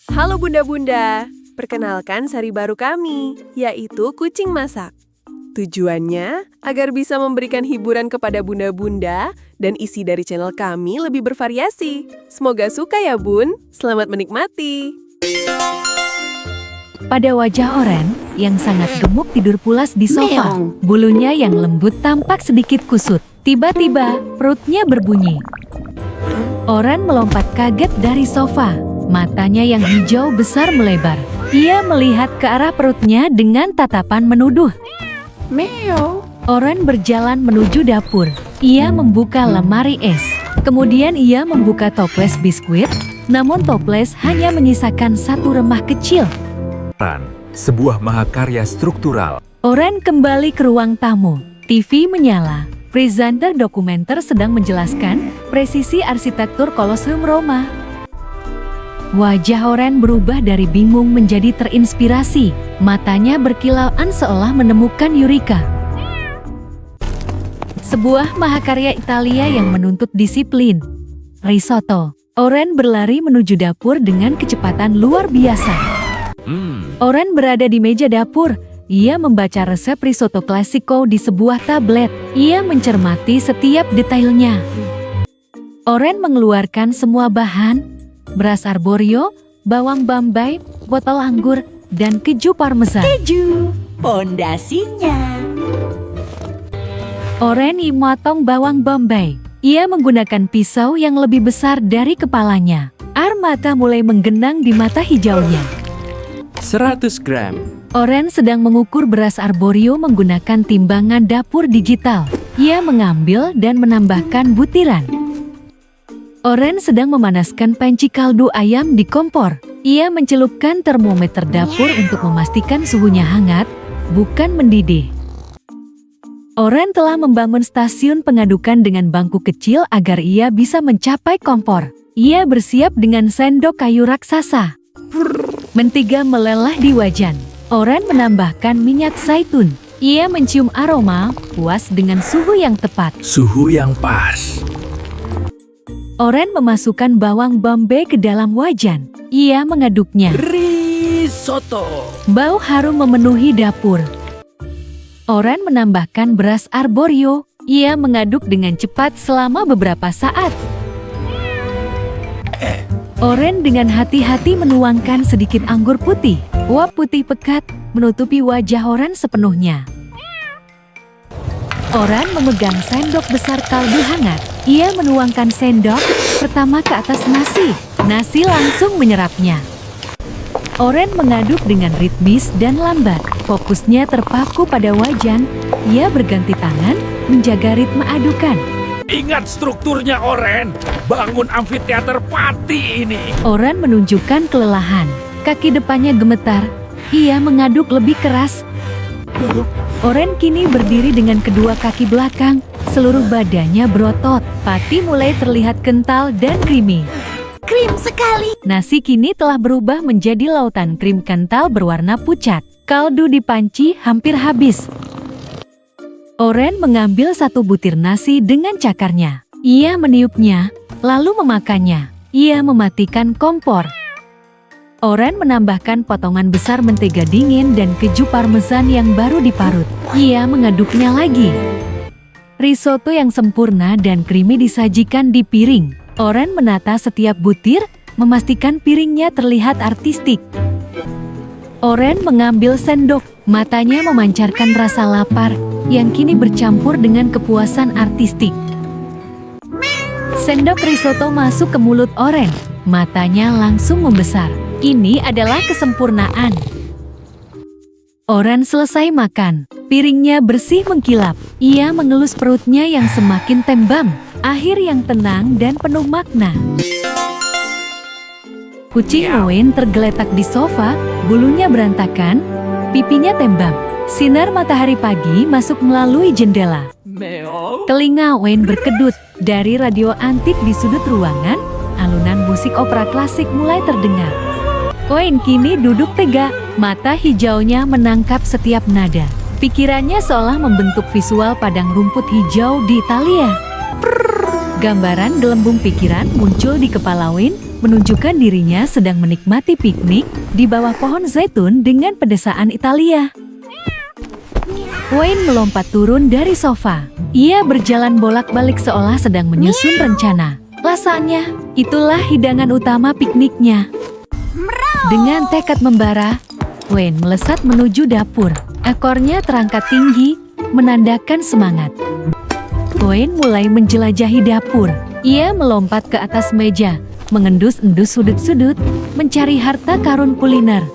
Halo bunda-bunda, perkenalkan sari baru kami, yaitu kucing masak. Tujuannya agar bisa memberikan hiburan kepada bunda-bunda dan isi dari channel kami lebih bervariasi. Semoga suka ya bun, selamat menikmati. Pada wajah Oren yang sangat gemuk tidur pulas di sofa, bulunya yang lembut tampak sedikit kusut. Tiba-tiba perutnya berbunyi. Oren melompat kaget dari sofa, matanya yang hijau besar melebar. Ia melihat ke arah perutnya dengan tatapan menuduh. Meow. Oren berjalan menuju dapur. Ia membuka lemari es. Kemudian ia membuka toples biskuit, namun toples hanya menyisakan satu remah kecil. Sebuah mahakarya struktural. Oren kembali ke ruang tamu. TV menyala. Presenter dokumenter sedang menjelaskan presisi arsitektur Kolosseum Roma. Wajah Oren berubah dari bingung menjadi terinspirasi. Matanya berkilauan seolah menemukan Eureka. Sebuah mahakarya Italia yang menuntut disiplin. Risotto. Oren berlari menuju dapur dengan kecepatan luar biasa. Oren berada di meja dapur. Ia membaca resep risotto classico di sebuah tablet. Ia mencermati setiap detailnya. Oren mengeluarkan semua bahan, beras arborio, bawang bombay, botol anggur, dan keju parmesan. Keju, pondasinya. Oren memotong bawang bombay. Ia menggunakan pisau yang lebih besar dari kepalanya. Air mata mulai menggenang di mata hijaunya. 100 gram. Oren sedang mengukur beras arborio menggunakan timbangan dapur digital. Ia mengambil dan menambahkan butiran. Oren sedang memanaskan panci kaldu ayam di kompor. Ia mencelupkan termometer dapur untuk memastikan suhunya hangat, bukan mendidih. Oren telah membangun stasiun pengadukan dengan bangku kecil agar ia bisa mencapai kompor. Ia bersiap dengan sendok kayu raksasa. Mentega melelah di wajan. Oren menambahkan minyak zaitun. Ia mencium aroma, puas dengan suhu yang tepat. Suhu yang pas. Oren memasukkan bawang bombay ke dalam wajan. Ia mengaduknya. Risotto. Bau harum memenuhi dapur. Oren menambahkan beras arborio. Ia mengaduk dengan cepat selama beberapa saat. Oren dengan hati-hati menuangkan sedikit anggur putih. Uap putih pekat menutupi wajah Oren sepenuhnya. Oren memegang sendok besar kaldu hangat. Ia menuangkan sendok pertama ke atas nasi. Nasi langsung menyerapnya. Oren mengaduk dengan ritmis dan lambat. Fokusnya terpaku pada wajan. Ia berganti tangan menjaga ritme adukan. Ingat strukturnya, Oren. Bangun amfiteater pati ini. Oren menunjukkan kelelahan. Kaki depannya gemetar. Ia mengaduk lebih keras. Oren kini berdiri dengan kedua kaki belakang. Seluruh badannya berotot. Pati mulai terlihat kental dan creamy. Krim sekali. Nasi kini telah berubah menjadi lautan krim kental berwarna pucat. Kaldu di panci hampir habis. Oren mengambil satu butir nasi dengan cakarnya. Ia meniupnya, lalu memakannya. Ia mematikan kompor. Oren menambahkan potongan besar mentega dingin dan keju parmesan yang baru diparut. Ia mengaduknya lagi. Risotto yang sempurna dan creamy disajikan di piring. Oren menata setiap butir, memastikan piringnya terlihat artistik. Oren mengambil sendok, matanya memancarkan rasa lapar yang kini bercampur dengan kepuasan artistik. Sendok risotto masuk ke mulut Oren, matanya langsung membesar. Ini adalah kesempurnaan. Oren selesai makan, piringnya bersih mengkilap. Ia mengelus perutnya yang semakin tembam, akhir yang tenang dan penuh makna. Kucing Owen tergeletak di sofa, bulunya berantakan, pipinya tembam. Sinar matahari pagi masuk melalui jendela. Meow. Telinga Owen berkedut. Dari radio antik di sudut ruangan, alunan musik opera klasik mulai terdengar. Owen kini duduk tegak, mata hijaunya menangkap setiap nada. Pikirannya seolah membentuk visual padang rumput hijau di Italia. Gambaran gelembung pikiran muncul di kepala Owen, menunjukkan dirinya sedang menikmati piknik di bawah pohon zaitun dengan pedesaan Italia. Wayne melompat turun dari sofa. Ia berjalan bolak-balik seolah sedang menyusun rencana. Lasanya, itulah hidangan utama pikniknya. Dengan tekad membara, Wayne melesat menuju dapur. Ekornya terangkat tinggi, menandakan semangat. Wayne mulai menjelajahi dapur. Ia melompat ke atas meja, mengendus-endus sudut-sudut, mencari harta karun kuliner.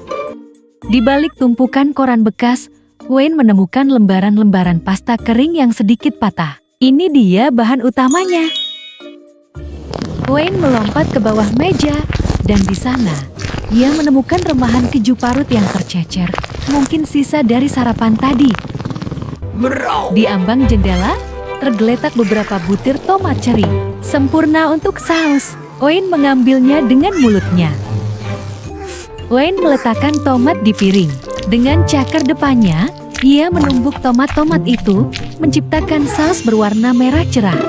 Di balik tumpukan koran bekas, Wayne menemukan lembaran-lembaran pasta kering yang sedikit patah. Ini dia bahan utamanya. Wayne melompat ke bawah meja, dan di sana, ia menemukan remahan keju parut yang tercecer, mungkin sisa dari sarapan tadi. Di ambang jendela, tergeletak beberapa butir tomat ceri, sempurna untuk saus. Wayne mengambilnya dengan mulutnya. Wayne meletakkan tomat di piring. Dengan cakar depannya, ia menumbuk tomat-tomat itu, menciptakan saus berwarna merah cerah.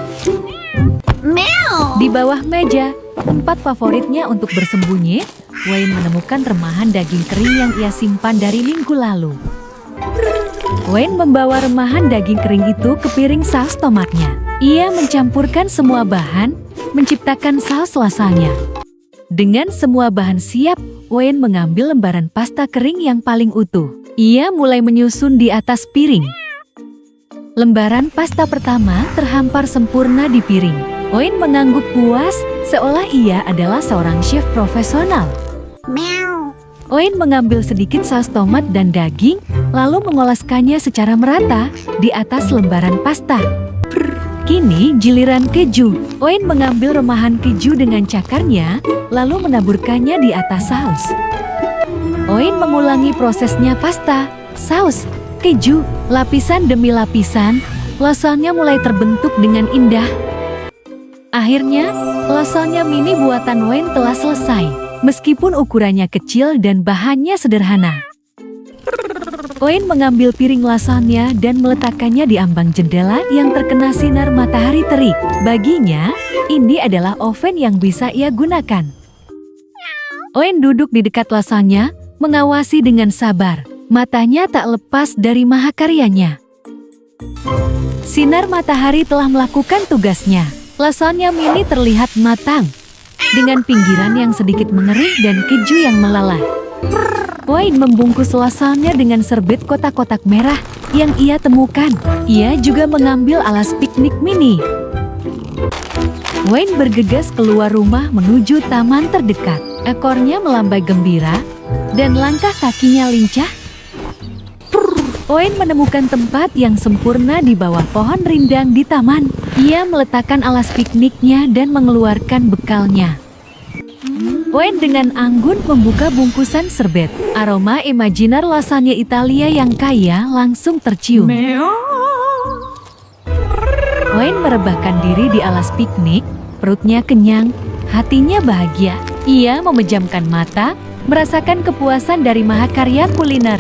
Di bawah meja, tempat favoritnya untuk bersembunyi, Wayne menemukan remahan daging kering yang ia simpan dari minggu lalu. Wayne membawa remahan daging kering itu ke piring saus tomatnya. Ia mencampurkan semua bahan, menciptakan saus lasagna. Dengan semua bahan siap, Wayne mengambil lembaran pasta kering yang paling utuh. Ia mulai menyusun di atas piring. Lembaran pasta pertama terhampar sempurna di piring. Wayne mengangguk puas, seolah ia adalah seorang chef profesional. Wayne mengambil sedikit saus tomat dan daging, lalu mengoleskannya secara merata di atas lembaran pasta. Kini giliran keju. Wayne mengambil remahan keju dengan cakarnya, lalu menaburkannya di atas saus. Wayne mengulangi prosesnya pasta, saus, keju, lapisan demi lapisan. Lasagna mulai terbentuk dengan indah. Akhirnya, lasagna mini buatan Wayne telah selesai, meskipun ukurannya kecil dan bahannya sederhana. Wayne mengambil piring lasagna dan meletakkannya di ambang jendela yang terkena sinar matahari terik. Baginya, ini adalah oven yang bisa ia gunakan. Wayne duduk di dekat lasagna, mengawasi dengan sabar. Matanya tak lepas dari mahakaryanya. Sinar matahari telah melakukan tugasnya. Lasagna mini terlihat matang, dengan pinggiran yang sedikit mengering dan keju yang melalap. Wayne membungkus lasagna dengan serbet kotak-kotak merah yang ia temukan. Ia juga mengambil alas piknik mini. Wayne bergegas keluar rumah menuju taman terdekat. Ekornya melambai gembira, dan langkah kakinya lincah. Wayne menemukan tempat yang sempurna di bawah pohon rindang di taman. Ia meletakkan alas pikniknya dan mengeluarkan bekalnya. Wayne dengan anggun membuka bungkusan serbet. Aroma imajinar lasagna Italia yang kaya langsung tercium. Wayne merebahkan diri di alas piknik, perutnya kenyang, hatinya bahagia. Ia memejamkan mata, merasakan kepuasan dari mahakarya kuliner.